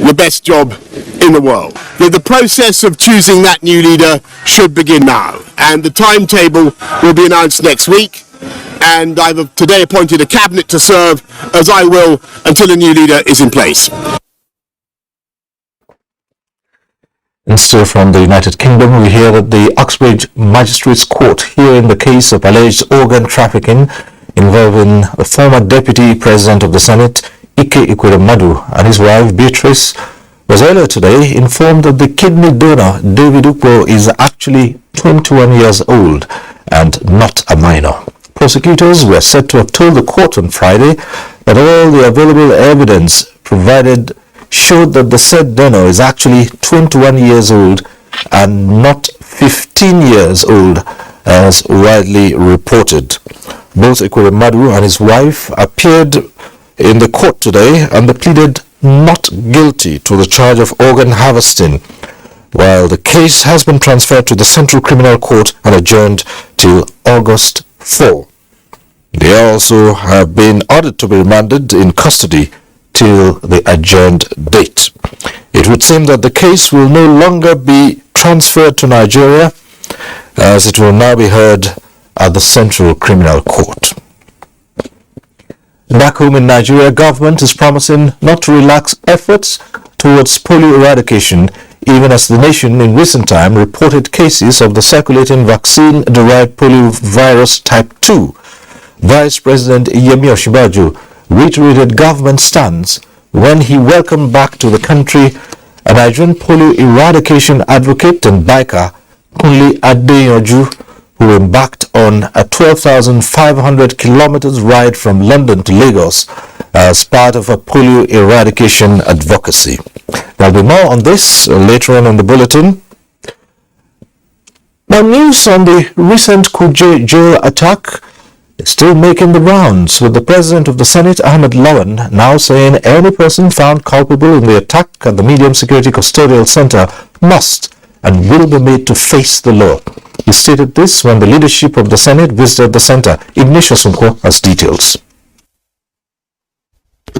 the best job in the world. The process of choosing that new leader should begin now, and the timetable will be announced next week. And I've today appointed a cabinet to serve, as I will, until a new leader is in place. And still from the United Kingdom, we hear that the Uxbridge Magistrates Court hearing the case of alleged organ trafficking involving the former Deputy President of the Senate, Ike Ekweremadu, and his wife Beatrice, was earlier today informed that the kidney donor, David Ukpo, is actually 21 years old and not a minor. Prosecutors were said to have told the court on Friday that all the available evidence provided showed that the said donor is actually 21 years old and not 15 years old as widely reported. Both Ekweremadu and his wife appeared in the court today and they pleaded not guilty to the charge of organ harvesting, while the case has been transferred to the Central Criminal Court and adjourned till August 4. They also have been ordered to be remanded in custody till the adjourned date. It would seem that the case will no longer be transferred to Nigeria, as it will now be heard at the Central Criminal Court. Back home in Nigeria, government is promising not to relax efforts towards polio eradication, even as the nation in recent time reported cases of the circulating vaccine-derived polio virus type 2. Vice President Yemi Osinbajo reiterated government stance when he welcomed back to the country a Nigerian polio eradication advocate and biker, Kunle Adeyanju, who embarked on a 12,500 kilometers ride from London to Lagos as part of a polio eradication advocacy. There'll be more on this later on in the bulletin. Now, news on the recent Kuje jail attack is still making the rounds, with the President of the Senate, Ahmed Lawan, now saying any person found culpable in the attack at the Medium Security Custodial Center must and will be made to face the law. He stated this when the leadership of the Senate visited the center. Ignatius Unko has details.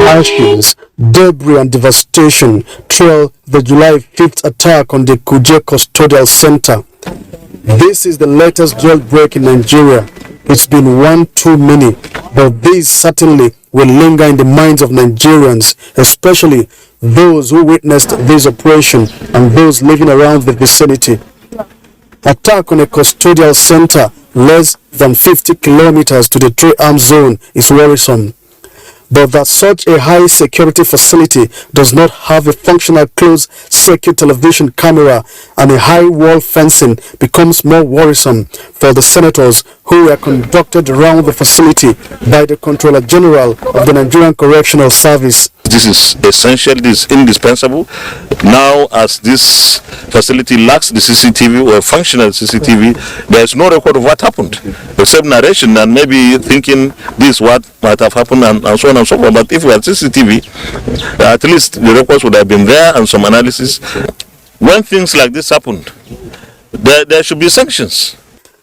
Ashes, debris and devastation trail the July 5th attack on the Kuje Custodial Center. This is the latest jailbreak in Nigeria. It's been one too many, but these certainly will linger in the minds of Nigerians, especially those who witnessed this operation and those living around the vicinity. Attack on a custodial center less than 50 kilometers to the three-arm zone is worrisome. But that such a high security facility does not have a functional closed-circuit television camera and a high wall fencing becomes more worrisome for the senators who were conducted around the facility by the Controller General of the Nigerian Correctional Service. This is essential, this is indispensable. Now, as this facility lacks the CCTV or functional CCTV, there is no record of what happened, except narration and maybe thinking this what might have happened and so on and so forth. But if we had CCTV, at least the records would have been there and some analysis. When things like this happened, there should be sanctions.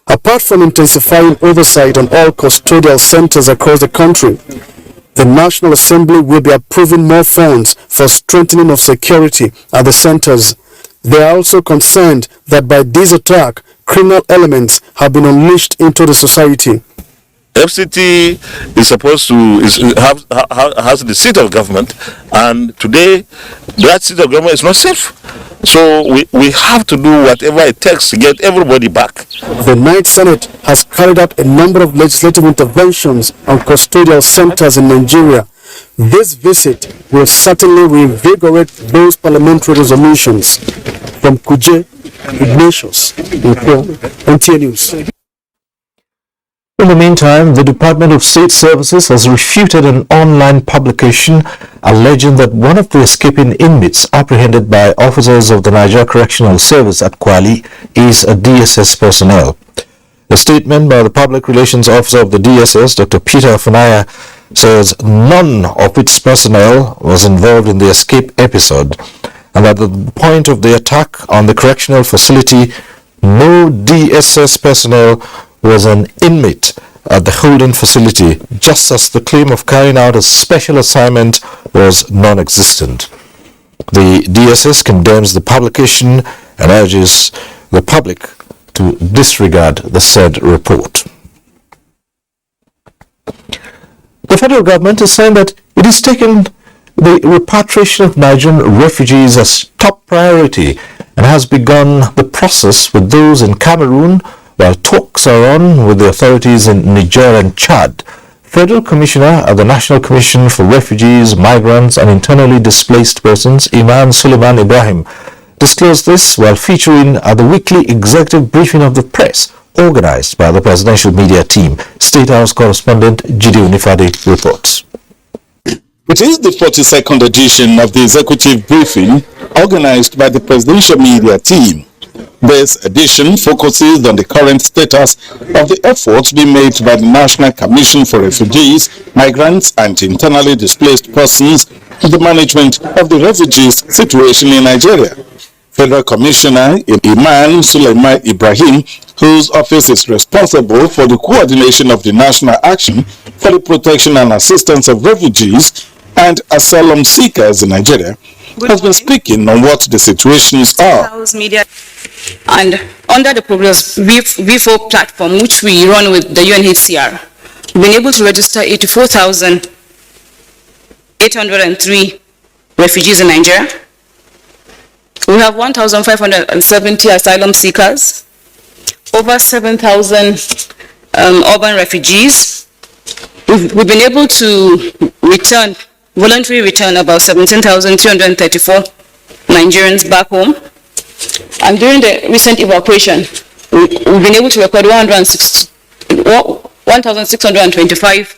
Apart from intensifying oversight on all custodial centers across the country, the National Assembly will be approving more funds for strengthening of security at the centers. They are also concerned that by this attack, criminal elements have been unleashed into the society. FCT is supposed to has the seat of government, and today that seat of government is not safe. So we have to do whatever it takes to get everybody back. The Ninth Senate has carried out a number of legislative interventions on custodial centers in Nigeria. This visit will certainly reinvigorate those parliamentary resolutions. From Kuje, Ignatius, NTA News. In the meantime, the Department of State Services has refuted an online publication alleging that one of the escaping inmates apprehended by officers of the Nigeria Correctional Service at Kwali is a DSS personnel. A statement by the Public Relations Officer of the DSS, Dr. Peter Afunaya, says none of its personnel was involved in the escape episode, and at the point of the attack on the correctional facility, no DSS personnel was an inmate at the holding facility, just as the claim of carrying out a special assignment was non-existent. The DSS condemns the publication and urges the public to disregard the said report. The federal government is saying that it is taking the repatriation of Nigerian refugees as top priority and has begun the process with those in Cameroon, while talks are on with the authorities in Niger and Chad. Federal Commissioner at the National Commission for Refugees, Migrants and Internally Displaced Persons, Imam Suleiman Ibrahim, disclosed this while featuring at the weekly executive briefing of the press organized by the presidential media team. State House correspondent Jide Onifade reports. It is the 42nd edition of the executive briefing organized by the presidential media team. This edition focuses on the current status of the efforts being made by the National Commission for Refugees, Migrants and Internally Displaced Persons in the management of the refugees situation in Nigeria. Federal Commissioner Imam Suleiman Ibrahim, whose office is responsible for the coordination of the national action for the protection and assistance of refugees and asylum seekers in Nigeria, has been speaking on what the situations are. And under the Progress V4 platform, which we run with the UNHCR, we've been able to register 84,803 refugees in Nigeria. We have 1,570 asylum seekers, over 7,000 urban refugees. We've been able to voluntary return about 17,234 Nigerians back home. And during the recent evacuation, we've been able to record 1,625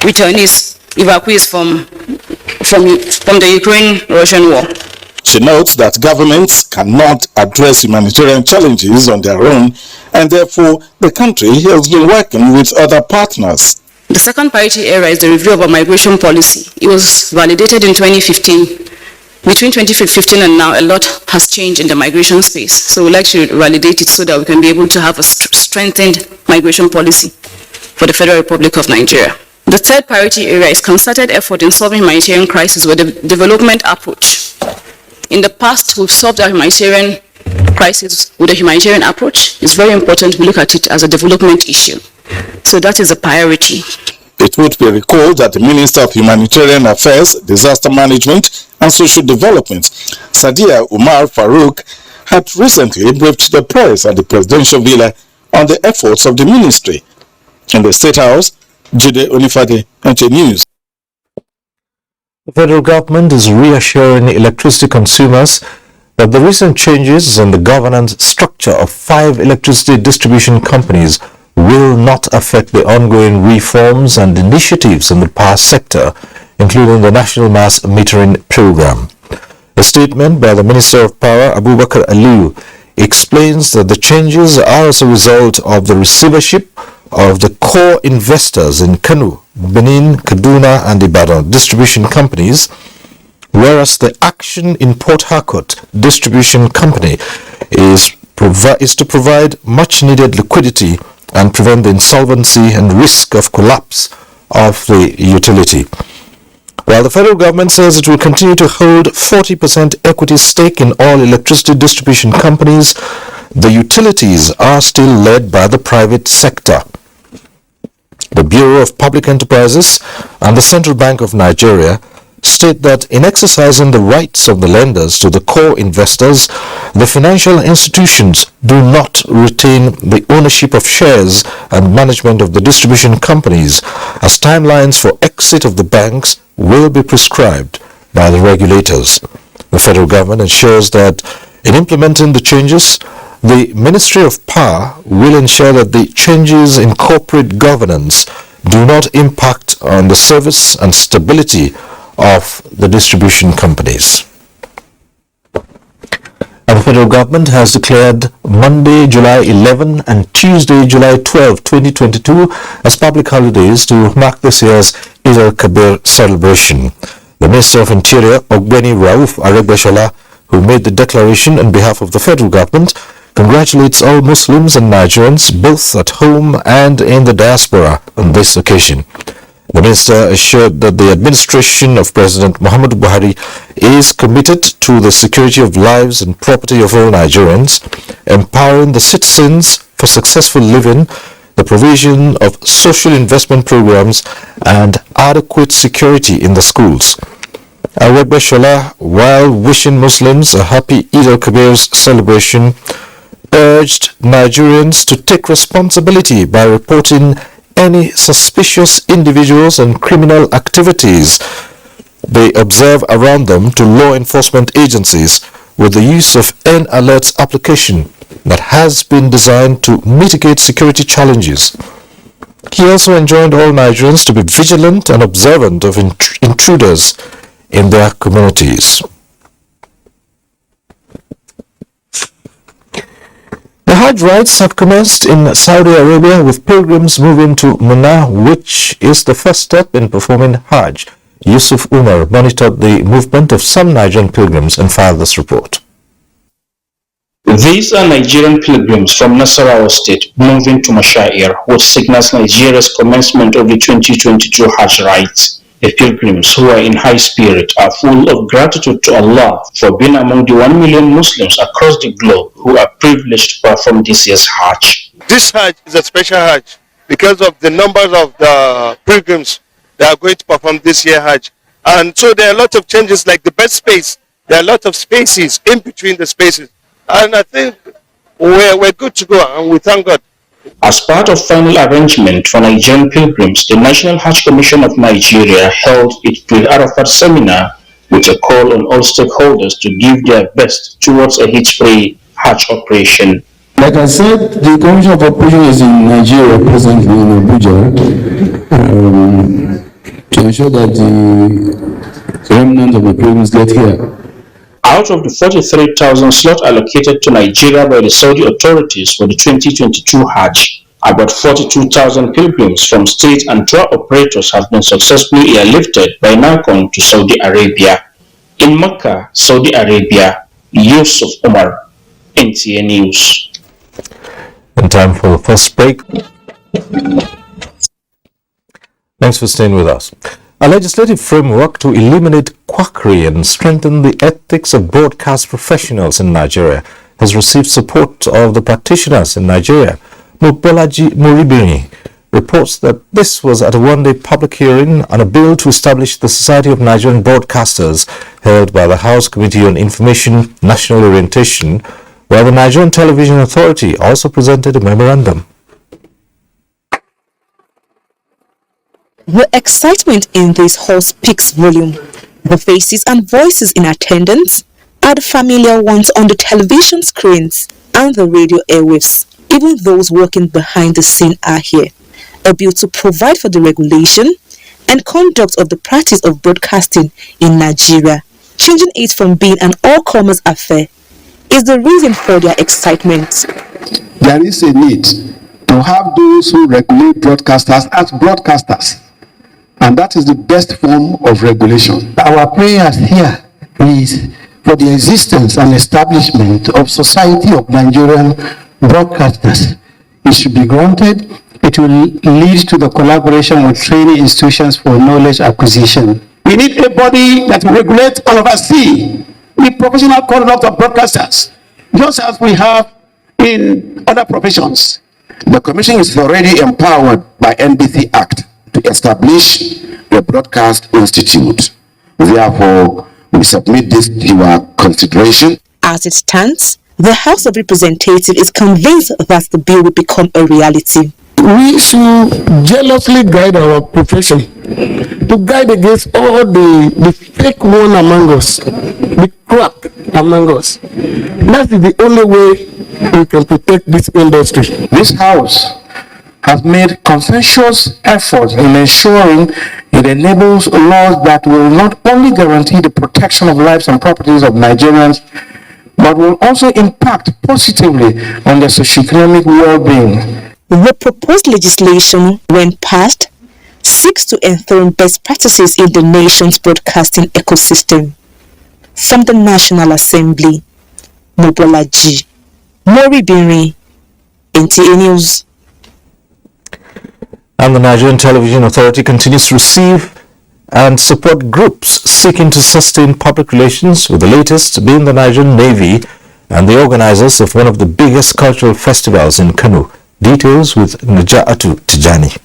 returnees, evacuees from the Ukraine-Russian war. She notes that governments cannot address humanitarian challenges on their own, and therefore the country has been working with other partners. The second priority area is the review of our migration policy. It was validated in 2015. Between 2015 and now, a lot has changed in the migration space. So we'd like to validate it so that we can be able to have a strengthened migration policy for the Federal Republic of Nigeria. The third priority area is concerted effort in solving humanitarian crisis with a development approach. In the past, we've solved our humanitarian crisis with a humanitarian approach. It's very important we look at it as a development issue. So that is a priority. It would be recalled that the Minister of Humanitarian Affairs, Disaster Management and Social Development, Sadia Umar Farouk, had recently briefed the press at the presidential villa on the efforts of the ministry. In the State House, Jide Onifade, NTA News. The federal government is reassuring electricity consumers that the recent changes in the governance structure of 5 electricity distribution companies will not affect the ongoing reforms and initiatives in the power sector, including the National Mass Metering Program. A statement by the Minister of Power, Abubakar Aliyu, explains that the changes are as a result of the receivership of the core investors in Kano, Benin, Kaduna and Ibadan distribution companies, whereas the Action in Port Harcourt distribution company is to provide much needed liquidity and prevent the insolvency and risk of collapse of the utility. While the federal government says it will continue to hold 40% equity stake in all electricity distribution companies, the utilities are still led by the private sector. The Bureau of Public Enterprises and the Central Bank of Nigeria state that in exercising the rights of the lenders to the core investors, the financial institutions do not retain the ownership of shares and management of the distribution companies, as timelines for exit of the banks will be prescribed by the regulators. The federal government ensures that in implementing the changes, the Ministry of Power will ensure that the changes in corporate governance do not impact on the service and stability of the distribution companies. And the federal government has declared Monday, July 11 and Tuesday, July 12, 2022 as public holidays to mark this year's Eid al-Kabir celebration. The Minister of Interior, Ogbeni Rauf Aregbesola, who made the declaration on behalf of the federal government, congratulates all Muslims and Nigerians, both at home and in the diaspora, on this occasion. The minister assured that the administration of President Muhammadu Buhari is committed to the security of lives and property of all Nigerians, empowering the citizens for successful living, the provision of social investment programs, and adequate security in the schools. Awegbe Shola, while wishing Muslims a happy Eid al-Kabir's celebration, urged Nigerians to take responsibility by reporting any suspicious individuals and criminal activities they observe around them to law enforcement agencies with the use of N-Alerts application that has been designed to mitigate security challenges. He also enjoined all Nigerians to be vigilant and observant of intruders in their communities. The Hajj rites have commenced in Saudi Arabia, with pilgrims moving to Mina, which is the first step in performing Hajj. Yusuf Umar monitored the movement of some Nigerian pilgrims and filed this report. These are Nigerian pilgrims from Nasarawa State moving to Mashair, which signals Nigeria's commencement of the 2022 Hajj rites. The pilgrims, who are in high spirit, are full of gratitude to Allah for being among the 1 million Muslims across the globe who are privileged to perform this year's Hajj. This Hajj is a special Hajj because of the numbers of the pilgrims that are going to perform this year Hajj. And so there are a lot of changes, like the bed space. There are a lot of spaces in between the spaces. And I think we're good to go, and we thank God. As part of final arrangement for Nigerian pilgrims, the National Hajj Commission of Nigeria held its pre-Arafat seminar with a call on all stakeholders to give their best towards a hit-free Hajj operation. Like I said, the Commission of Operation is in Nigeria presently in Abuja to ensure that the remnant of the pilgrims get here. Out of the 43,000 slots allocated to Nigeria by the Saudi authorities for the 2022 Hajj, about 42,000 pilgrims from state and tour operators have been successfully airlifted by NACON to Saudi Arabia. In Mecca, Saudi Arabia, Yusuf Umar, NTA News. In time for the first break. Thanks for staying with us. A legislative framework to eliminate quackery and strengthen the ethics of broadcast professionals in Nigeria has received support of the practitioners in Nigeria. Mobolaji Moribiri reports that this was at a one-day public hearing on a bill to establish the Society of Nigerian Broadcasters held by the House Committee on Information, National Orientation, while the Nigerian Television Authority also presented a memorandum. The excitement in this hall speaks volume. The faces and voices in attendance are the familiar ones on the television screens and the radio airwaves. Even those working behind the scene are here. A bill to provide for the regulation and conduct of the practice of broadcasting in Nigeria, changing it from being an all-comers affair, is the reason for their excitement. There is a need to have those who regulate broadcasters as broadcasters. And that is the best form of regulation. Our prayers here is for the existence and establishment of Society of Nigerian Broadcasters. It should be granted. It will lead to the collaboration with training institutions for knowledge acquisition. We need a body that will regulate all of us. See the professional conduct of broadcasters, just as we have in other professions. The Commission is already empowered by NBC Act to establish the Broadcast Institute. Therefore, we submit this to your consideration. As it stands, the House of Representatives is convinced that the bill will become a reality. We should jealously guide our profession to guide against all the fake one among us, the crack among us. That is the only way we can protect this industry. This House has made conscientious efforts in ensuring it enables laws that will not only guarantee the protection of lives and properties of Nigerians, but will also impact positively on their socioeconomic well-being. The proposed legislation, when passed, seeks to enthrone best practices in the nation's broadcasting ecosystem. From the National Assembly, Mobolaji Moribiri, NTA News. And the Nigerian Television Authority continues to receive and support groups seeking to sustain public relations, with the latest being the Nigerian Navy and the organizers of one of the biggest cultural festivals in Kano. Details with Najatu Tijani.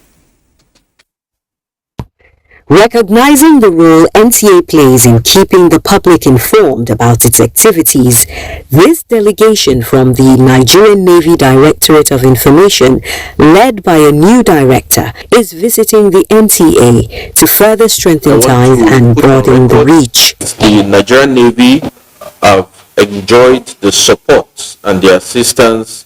Recognizing the role NTA plays in keeping the public informed about its activities, this delegation from the Nigerian Navy Directorate of Information, led by a new director, is visiting the NTA to further strengthen ties and broaden the reach. The Nigerian Navy have enjoyed the support and the assistance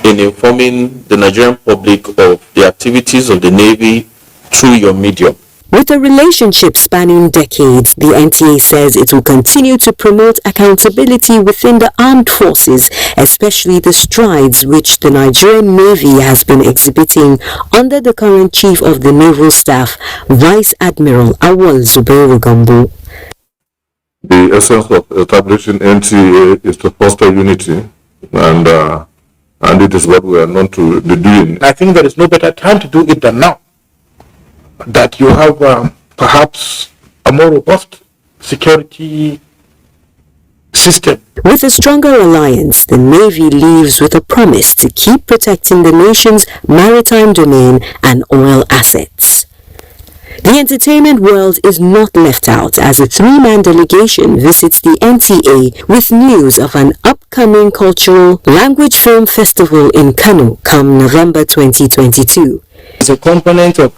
in informing the Nigerian public of the activities of the Navy through your medium. With a relationship spanning decades, the NTA says it will continue to promote accountability within the armed forces, especially the strides which the Nigerian Navy has been exhibiting under the current Chief of the Naval Staff, Vice Admiral Awal Zubairu Gambo. The essence of establishing NTA is to foster unity, and it is what we are known to be doing. I think there is no better time to do it than now, that you have perhaps a more robust security system. With a stronger alliance, the Navy leaves with a promise to keep protecting the nation's maritime domain and oil assets. The entertainment world is not left out as a three-man delegation visits the NTA with news of an upcoming cultural language film festival in Kano come November 2022. It's a component of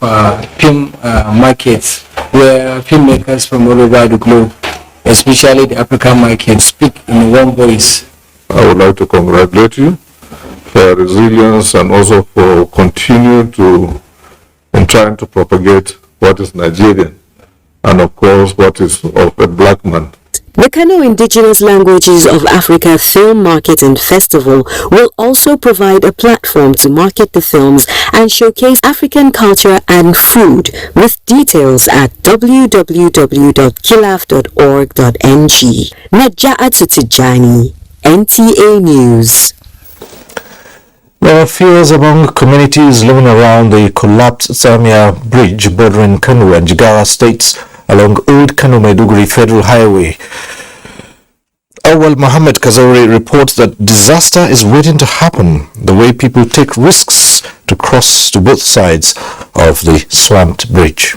film markets where filmmakers from all over the globe, especially the African market, speak in one voice. I would like to congratulate you for your resilience and also for continuing in trying to propagate what is Nigerian and of course what is of a black man. The Kano Indigenous Languages of Africa Film Market and Festival will also provide a platform to market the films and showcase African culture and food, with details at www.kilaf.org.ng. Najatu Tijani, NTA News. There are fears among communities living around the collapsed Samia Bridge bordering Kano and Jigawa states along Old Kano Maiduguri Federal Highway. Awal Mohammed Kazori reports that disaster is waiting to happen the way people take risks to cross to both sides of the swamped bridge.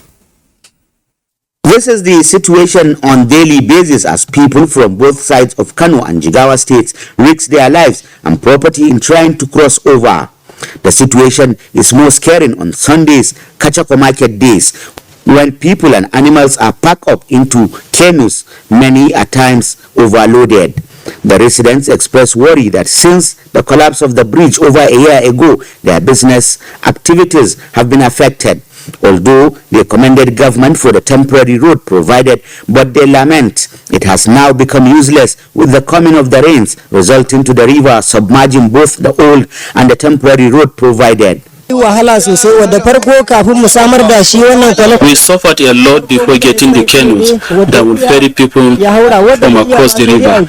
This is the situation on daily basis as people from both sides of Kano and Jigawa states risk their lives and property in trying to cross over. The situation is more scaring on Sundays, Kachako market days, when people and animals are packed up into canoes, many at times overloaded. The residents express worry that since the collapse of the bridge over a year ago, their business activities have been affected. Although they commended government for the temporary road provided, but they lament it has now become useless with the coming of the rains, resulting to the river submerging both the old and the temporary road provided. We suffered a lot before getting the canoes that will ferry people from across the river.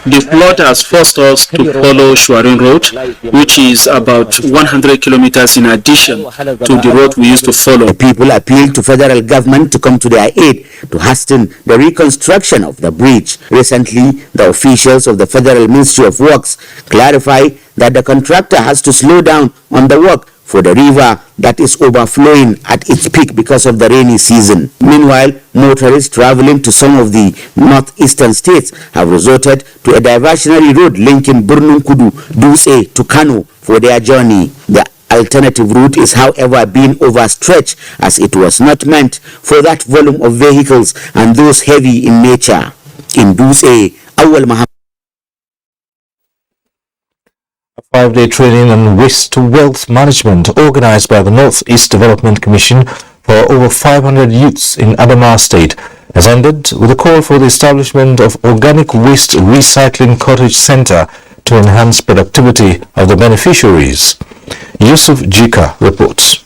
The flood has forced us to follow Shuarin Road, which is about 100 kilometers in addition to the road we used to follow. The people appealed to federal government to come to their aid to hasten the reconstruction of the bridge. Recently, the officials of the Federal Ministry of Works clarified that the contractor has to slow down on the work for the river that is overflowing at its peak because of the rainy season. Meanwhile, motorists traveling to some of the northeastern states have resorted to a diversionary road linking Burnum Kudu, Duse to Kano for their journey. The alternative route is however being overstretched as it was not meant for that volume of vehicles and those heavy in nature. In Duse, Awal Muhammad. A 5-day training on waste to wealth management organized by the Northeast Development Commission for over 500 youths in Adamawa State has ended with a call for the establishment of Organic Waste Recycling Cottage Center to enhance productivity of the beneficiaries. Yusuf Jika reports.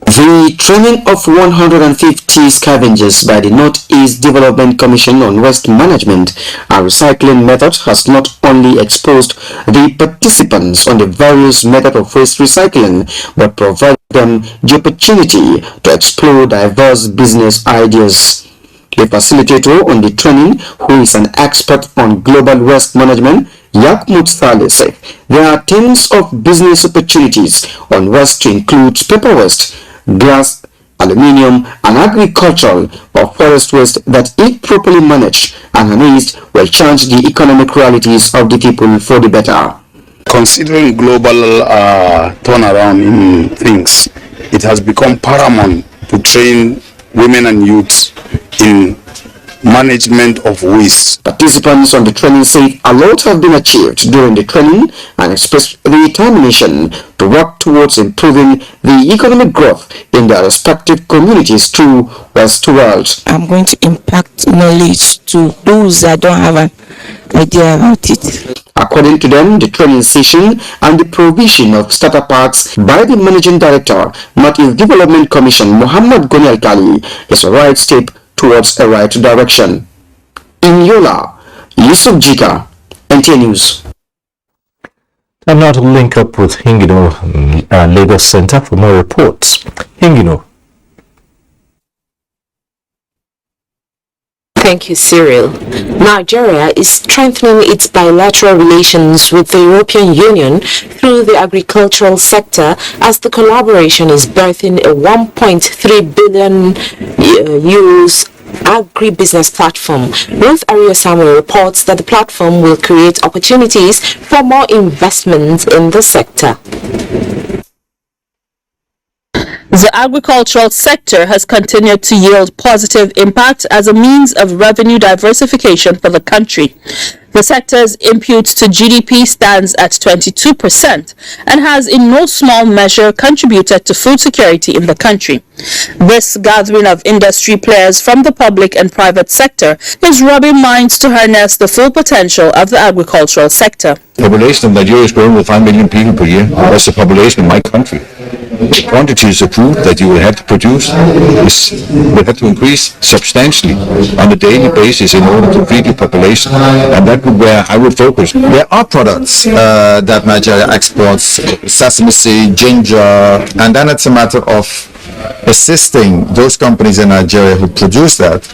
The training of 150 scavengers by the Northeast Development Commission on waste management and recycling methods has not only exposed the participants on the various methods of waste recycling, but provided them the opportunity to explore diverse business ideas. The facilitator on the training, who is an expert on global waste management, Yakmut Saleh, said there are tens of business opportunities on waste to include paper waste, glass, aluminium, and agricultural or forest waste that, if properly managed and harnessed, will change the economic realities of the people for the better. Considering global turnaround in things, it has become paramount to train women and youths in management of waste. Participants on the training said a lot have been achieved during the training and expressed the determination to work towards improving the economic growth in their respective communities through West World. I'm going to impact knowledge to those that don't have an idea about it. According to them, the training session and the provision of starter packs by the Managing Director, Northeast Development Commission, Muhammad Goni Al-Kali, is a right step towards a right direction. In Yola, Yusuf Jika, NTA News. I'm now to link up with Hingino Lagos Center for more reports. Hingino. Thank you, Cyril. Nigeria is strengthening its bilateral relations with the European Union through the agricultural sector as the collaboration is birthing a 1.3 billion euros agribusiness platform. Ruth Ario Samuel reports that the platform will create opportunities for more investment in the sector. The agricultural sector has continued to yield positive impact as a means of revenue diversification for the country. The sector's input to GDP stands at 22% and has in no small measure contributed to food security in the country. This gathering of industry players from the public and private sector is rubbing minds to harness the full potential of the agricultural sector. The population of Nigeria is growing with 5 million people per year. That's the population of my country. The quantities of food that you will have to produce will have to increase substantially on a daily basis in order to feed your population, and that would where I would focus. There are products that Nigeria exports, sesame seed, ginger, and then it's a matter of assisting those companies in Nigeria who produce that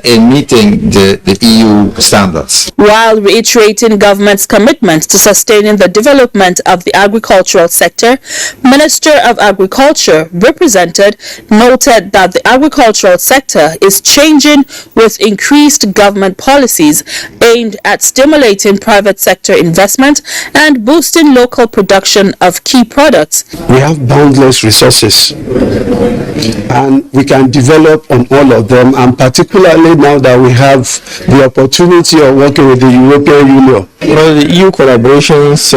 in meeting the EU standards. While reiterating government's commitment to sustaining the development of the agricultural sector, Minister of Agriculture represented noted that the agricultural sector is changing with increased government policies aimed at stimulating private sector investment and boosting local production of key products. We have boundless resources and we can develop on all of them, and particularly now that we have the opportunity of working with the European Union. Well, the EU collaborations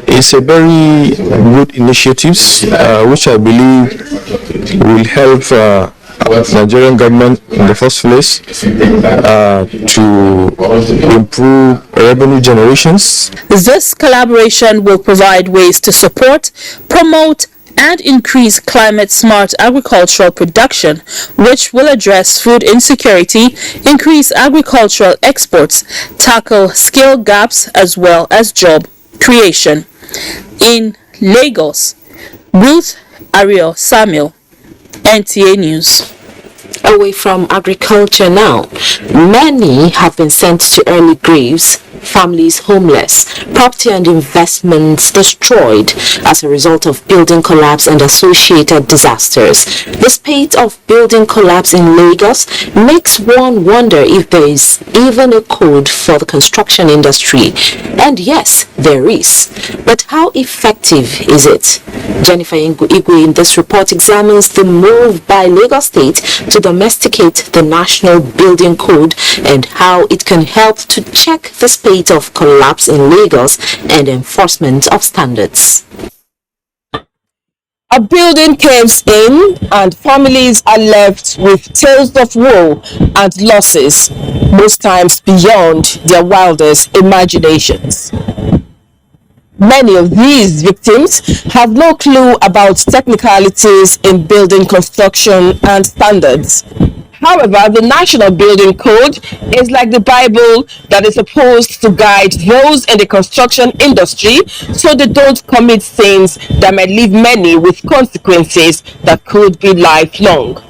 is a very good initiative which I believe will help Nigerian government in the first place to improve revenue generations. This collaboration will provide ways to support, promote, and increase climate-smart agricultural production, which will address food insecurity, increase agricultural exports, tackle skill gaps, as well as job creation. In Lagos, Ruth Ario Samuel, NTA News. Away from agriculture now, many have been sent to early graves, families homeless, property and investments destroyed as a result of building collapse and associated disasters. The spate of building collapse in Lagos makes one wonder if there is even a code for the construction industry. And yes, there is. But how effective is it? Jennifer Igwe in this report examines the move by Lagos State to domesticate the National Building Code and how it can help to check the spate of collapse in Lagos and enforcement of standards. A building caves in and families are left with tales of woe and losses, most times beyond their wildest imaginations. Many of these victims have no clue about technicalities in building construction and standards. However, the National Building Code is like the Bible that is supposed to guide those in the construction industry so they don't commit sins that might leave many with consequences that could be lifelong.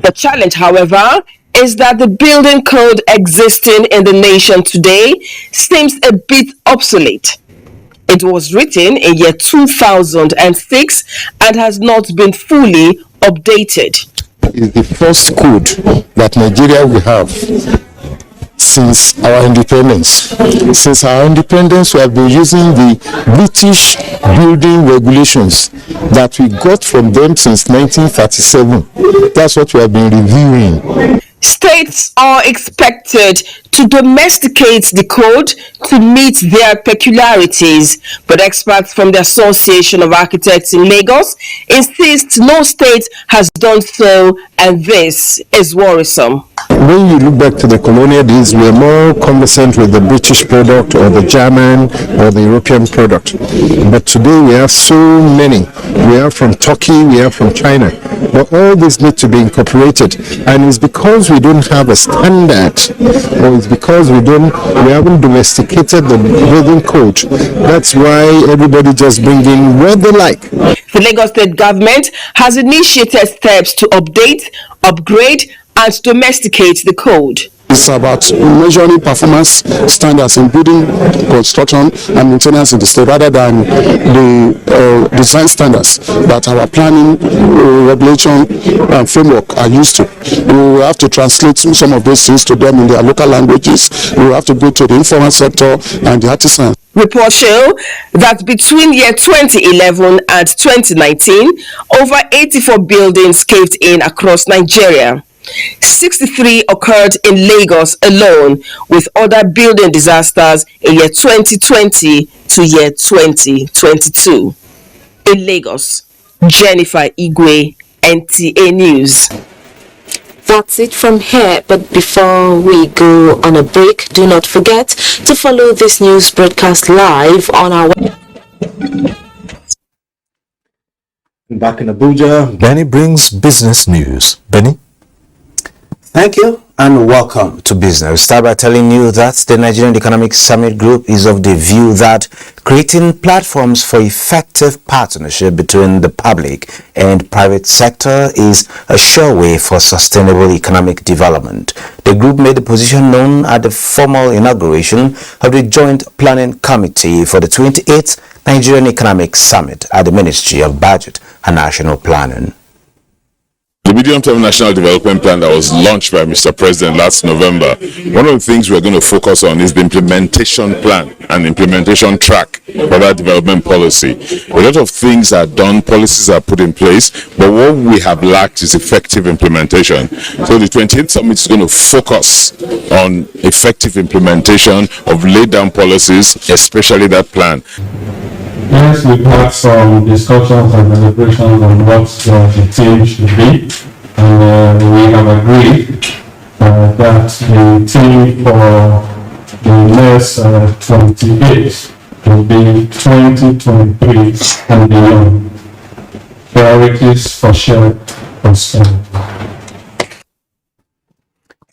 The challenge, however, is that the building code existing in the nation today seems a bit obsolete. It was written in year 2006 and has not been fully updated. Is the first code that Nigeria will have since our independence. Since our independence, we have been using the British building regulations that we got from them since 1937. That's what we have been reviewing. States are expected to domesticate the code to meet their peculiarities, but experts from the Association of Architects in Lagos insist no state has done so, and this is worrisome. When you look back to the colonial days, we are more conversant with the British product or the German or the European product. But today we have so many. We are from Turkey, we are from China. But all this need to be incorporated. And it's because we don't have a standard, or it's because we haven't domesticated the building code. That's why everybody just bring in what they like. The Lagos State government has initiated steps to update, upgrade, and domesticate the code. It's about measuring performance standards in building construction and maintenance in the state rather than the design standards that our planning regulation and framework are used to. We will have to translate some of those things to them in their local languages. We will have to go to the informal sector and the artisans. Reports show that between year 2011 and 2019, over 84 buildings caved in across Nigeria. 63 occurred in Lagos alone, with other building disasters in year 2020 to year 2022. In Lagos, Jennifer Igwe, NTA News. That's it from here, but before we go on a break, do not forget to follow this news broadcast live on our website. Back in Abuja, Benny brings business news. Benny? Thank you and welcome to business. We start by telling you that the Nigerian Economic Summit Group is of the view that creating platforms for effective partnership between the public and private sector is a sure way for sustainable economic development. The group made the position known at the formal inauguration of the Joint Planning Committee for the 28th Nigerian Economic Summit at the Ministry of Budget and National Planning. The medium-term national development plan that was launched by Mr. President last November, one of the things we're going to focus on is the implementation plan and implementation track for that development policy. A lot of things are done, policies are put in place, but what we have lacked is effective implementation. So the 28th Summit is going to focus on effective implementation of laid down policies, especially that plan. Yes, we've had some discussions and deliberations on what the team should be, and we have agreed that the team for the next 28 will be 2023 and beyond. Priorities for shared prosperity.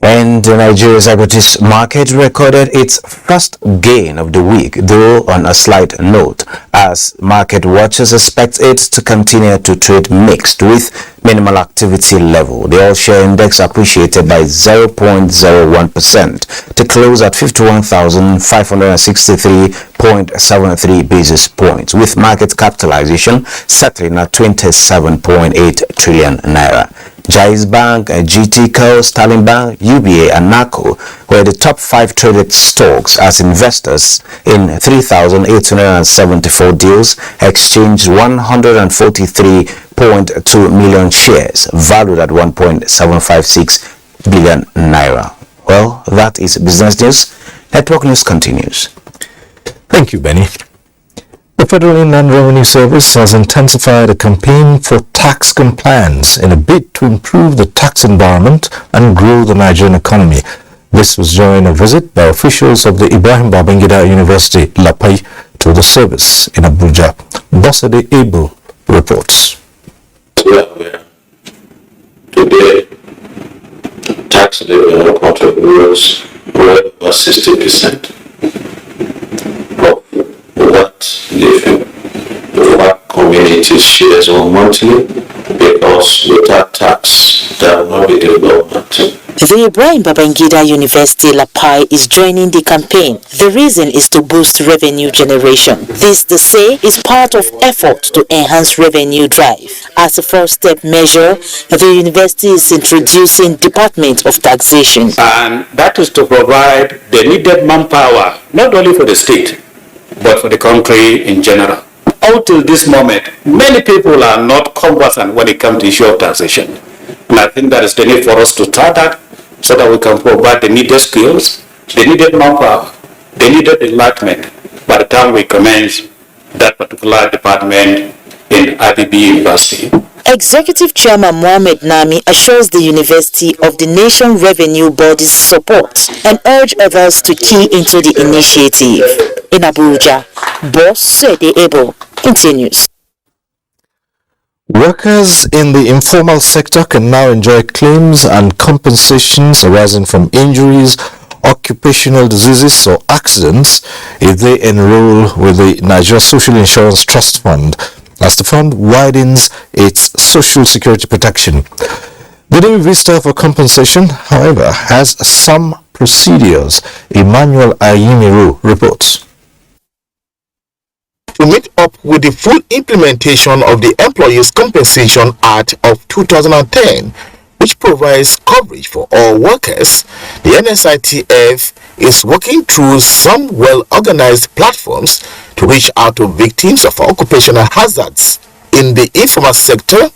And Nigeria's equities market recorded its first gain of the week, though on a slight note, as market watchers expect it to continue to trade mixed with minimal activity level. The all-share index appreciated by 0.01% to close at 51,563.73 basis points, with market capitalization settling at 27.8 trillion naira. Jais Bank, GTCO, Sterling Bank, UBA and NACO were the top 5 traded stocks as investors in 3,874 deals exchanged 143.2 million shares valued at 1.756 billion naira. Well, that is business news. Network News continues. Thank you, Benny. The Federal Inland Revenue Service has intensified a campaign for tax compliance in a bid to improve the tax environment and grow the Nigerian economy. This was during a visit by officials of the Ibrahim Babangida University, Lapai, to the service in Abuja. Bossede Abel reports. Today, tax levy on portable rose well over 60% of what the community shares on monthly, because without tax, there will not be development. The Ibrahim Babangida University Lapai is joining the campaign. The reason is to boost revenue generation. This, they say, is part of effort to enhance revenue drive. As a first-step measure, the university is introducing Department of Taxation. And that is to provide the needed manpower, not only for the state, but for the country in general. Until this moment, many people are not conversant when it comes to issue of taxation. And I think that is the need for us to start that so that we can provide the needed skills, the needed manpower, the needed enlightenment by the time we commence that particular department in IBB University. Executive Chairman Mohamed Nami assures the University of the Nation Revenue Body's support and urge others to key into the initiative. In Abuja, Bossede Abel continues. Workers in the informal sector can now enjoy claims and compensations arising from injuries, occupational diseases or accidents if they enroll with the Nigeria Social Insurance Trust Fund, as the fund widens its social security protection. The new vista for compensation, however, has some procedures. Emmanuel Ayimiru reports. To meet up with the full implementation of the Employees Compensation Act of 2010, which provides coverage for all workers, the NSITF is working through some well-organized platforms to reach out to victims of occupational hazards in the informal sector,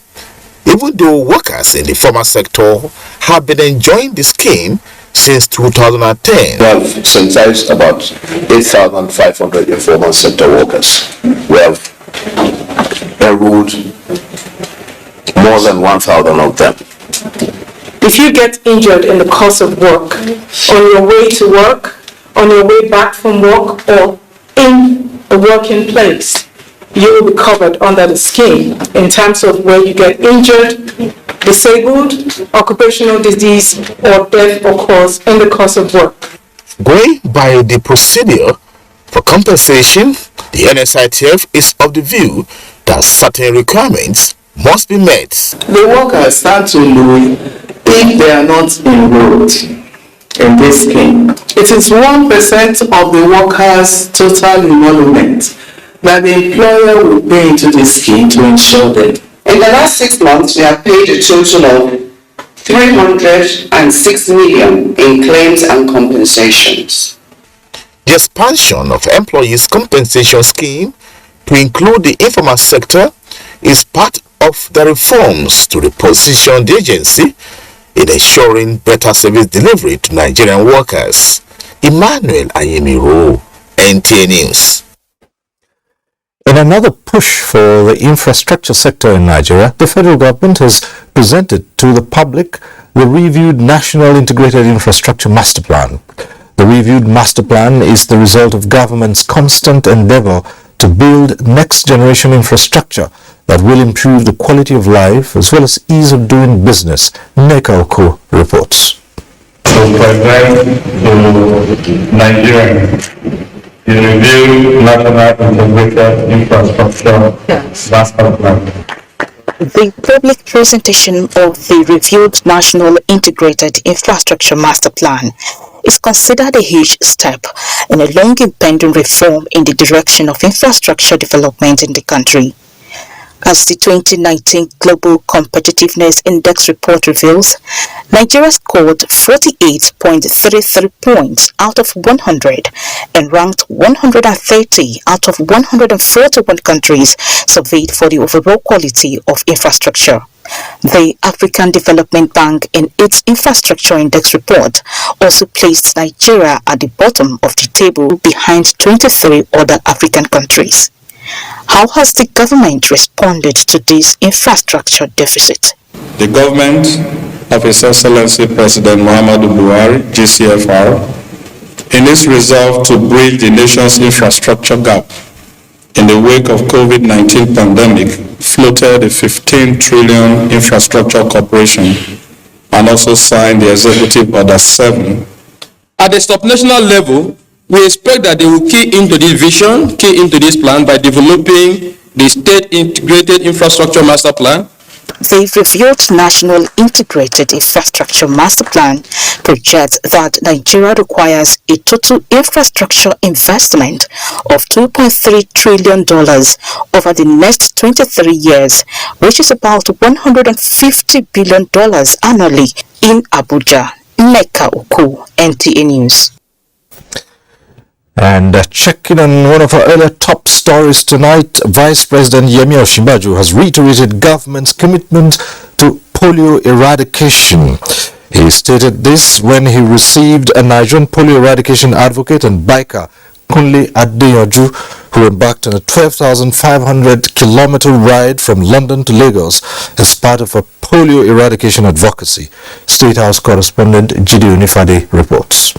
even though workers in the formal sector have been enjoying the scheme since 2010. We have sensitized about 8,500 informal sector workers. We have enrolled more than 1,000 of them. If you get injured in the course of work, on your way to work, on your way back from work, or in a working place, you will be covered under the scheme in terms of where you get injured, disabled, occupational disease, or death occurs in the course of work. Going by the procedure for compensation, the NSITF is of the view that certain requirements must be met. The workers stand to lose if they are not enrolled in this scheme. It is 1% of the workers' total enrollment that the employer will pay into the scheme to ensure them. In the last 6 months, we have paid a total of 306 million in claims and compensations. The expansion of employees' compensation scheme to include the informal sector is part of the reforms to reposition the agency in ensuring better service delivery to Nigerian workers. Emmanuel Ayemiru, NTA News. In another push for the infrastructure sector in Nigeria, the federal government has presented to the public the reviewed National Integrated Infrastructure Master Plan. The reviewed master plan is the result of government's constant endeavor to build next-generation infrastructure that will improve the quality of life as well as ease of doing business. Neka Oko reports. To present to Nigerian the reviewed National Integrated Infrastructure Master Plan. The public presentation of the reviewed National Integrated Infrastructure Master Plan is considered a huge step in a long impending reform in the direction of infrastructure development in the country. As the 2019 Global Competitiveness Index report reveals, Nigeria scored 48.33 points out of 100 and ranked 130 out of 141 countries surveyed for the overall quality of infrastructure. The African Development Bank, in its Infrastructure Index report, also placed Nigeria at the bottom of the table behind 23 other African countries. How has the government responded to this infrastructure deficit? The government of His Excellency President Muhammadu Buhari, GCFR, in its resolve to bridge the nation's infrastructure gap, in the wake of COVID-19 pandemic, floated a 15 trillion infrastructure corporation and also signed the Executive Order 7. At the subnational level, we expect that they will key into this vision, key into this plan by developing the State Integrated Infrastructure Master Plan. The reviewed National Integrated Infrastructure Master Plan projects that Nigeria requires a total infrastructure investment of $2.3 trillion over the next 23 years, which is about $150 billion annually in Abuja. Mecca Oku, NTA News. And checking on one of our earlier top stories tonight, Vice President Yemi Osinbajo has reiterated government's commitment to polio eradication. He stated this when he received a Nigerian polio eradication advocate and biker, Kunle Adeyanju, who embarked on a 12,500-kilometer ride from London to Lagos as part of a polio eradication advocacy. State House correspondent Jide Onifade reports.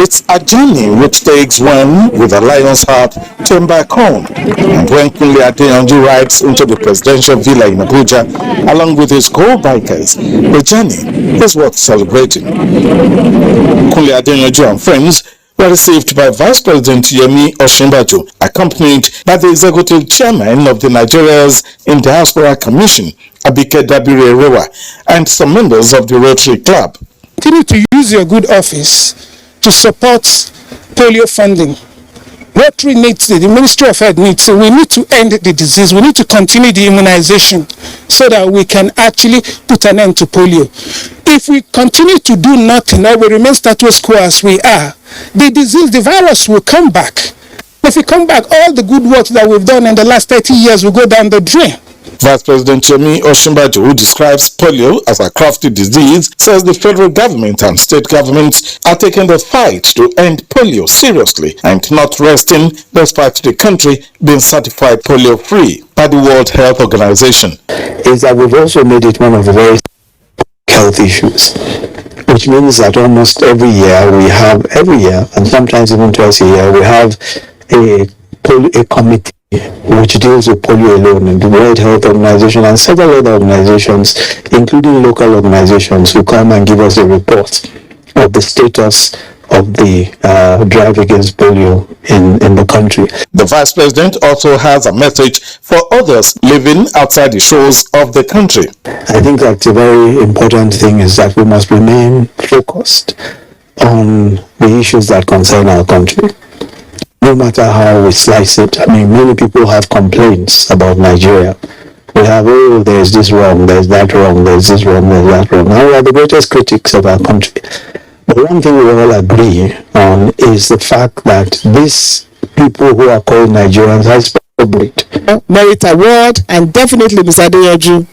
It's a journey which takes one with a lion's heart to embark on. And when Kunle Adeyanju rides into the presidential villa in Abuja, along with his co-bikers, the journey is worth celebrating. Kunle Adeyanju and friends were received by Vice President Yemi Osinbajo, accompanied by the Executive Chairman of the Nigeria's in Diaspora Commission, Abike Dabiri Erewa, and some members of the Rotary Club. Continue to use your good office to support polio funding. Rotary needs it, the Ministry of Health needs it. We need to end the disease. We need to continue the immunization so that we can actually put an end to polio. If we continue to do nothing or we remain status quo as we are, the disease, the virus will come back. If we come back, all the good work that we've done in the last 30 years will go down the drain. Vice President Yemi Osinbajo, who describes polio as a crafty disease, says the federal government and state governments are taking the fight to end polio seriously and not resting despite the country being certified polio-free by the World Health Organization. Is that we've also made it one of the very health issues, which means that almost every year, and sometimes even twice a year, we have a committee which deals with polio alone, and the World Health Organization and several other organizations, including local organizations, who come and give us a report of the status of the drive against polio in the country. The Vice President also has a message for others living outside the shores of the country. I think that a very important thing is that we must remain focused on the issues that concern our country. No matter how we slice it, I mean, many people have complaints about Nigeria. We have, oh, there's this wrong, there's that wrong, there's this wrong, there's that wrong. Now we are the greatest critics of our country. But one thing we all agree on is the fact that these people who are called Nigerians has celebrate. Merit award, and definitely Mr. Adeyanju,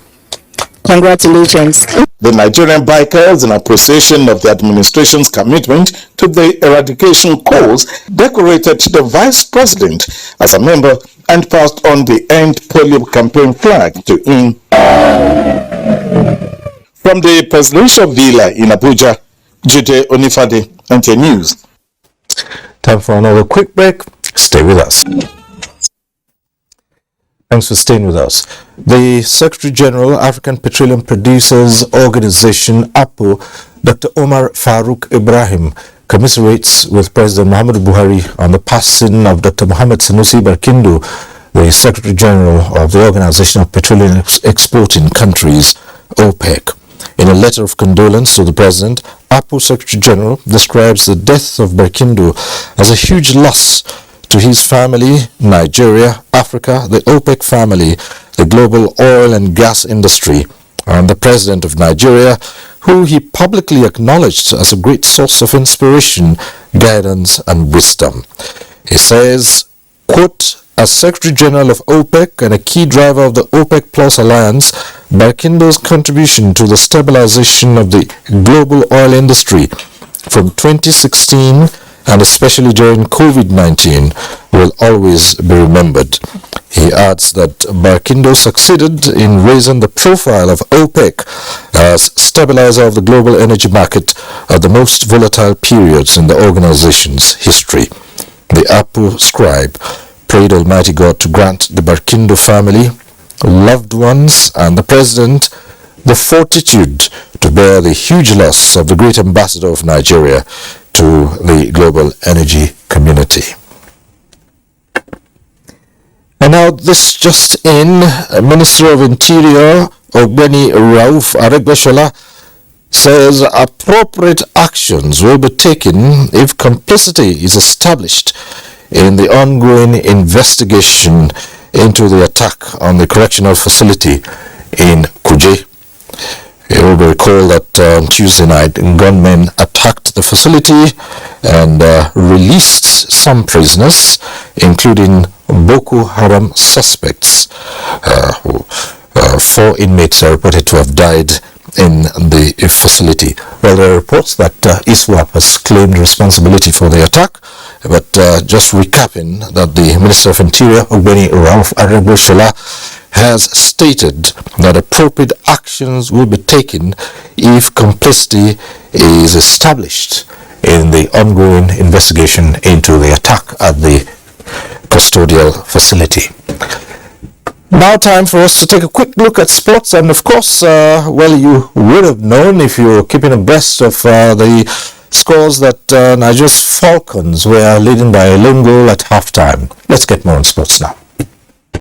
congratulations. The Nigerian bikers, in appreciation of the administration's commitment to the eradication cause, decorated the Vice President as a member and passed on the End Polio campaign flag to him. From the presidential villa in Abuja, Jide Onifade, NTA News. Time for another quick break. Stay with us. Thanks for staying with us. The Secretary General, African Petroleum Producers Organization, APO, Dr. Omar Farouk Ibrahim, commiserates with President Muhammadu Buhari on the passing of Dr. Mohamed Sanusi Barkindo, the Secretary General of the Organization of Petroleum Exporting Countries, OPEC. In a letter of condolence to the President, APO Secretary General describes the death of Barkindo as a huge loss to his family, Nigeria, Africa, the OPEC family, the global oil and gas industry, and the President of Nigeria, who he publicly acknowledged as a great source of inspiration, guidance, and wisdom. He says, quote, as Secretary General of OPEC and a key driver of the OPEC Plus alliance, Barkindo's contribution to the stabilization of the global oil industry from 2016 and especially during COVID-19 will always be remembered. He adds that Barkindo succeeded in raising the profile of OPEC as stabilizer of the global energy market at the most volatile periods in the organization's history. The Apu scribe prayed Almighty God to grant the Barkindo family, loved ones, and the president the fortitude to bear the huge loss of the great ambassador of Nigeria to the global energy community. And now this just in, Minister of Interior Ogbeni Rauf Aregbesola says appropriate actions will be taken if complicity is established in the ongoing investigation into the attack on the correctional facility in Kuje. You will recall that on Tuesday night, gunmen attacked the facility and released some prisoners, including Boko Haram suspects. 4 inmates are reported to have died in the facility. Well, there are reports that ISWAP has claimed responsibility for the attack, but just recapping that the Minister of Interior, Ogbeni Rauf Aregbesola, has stated that appropriate actions will be taken if complicity is established in the ongoing investigation into the attack at the custodial facility. Now time for us to take a quick look at sports, and of course, well, you would have known if you're keeping abreast of the scores that Nigeria's Falcons were leading by a lone goal at halftime. Let's get more on sports now.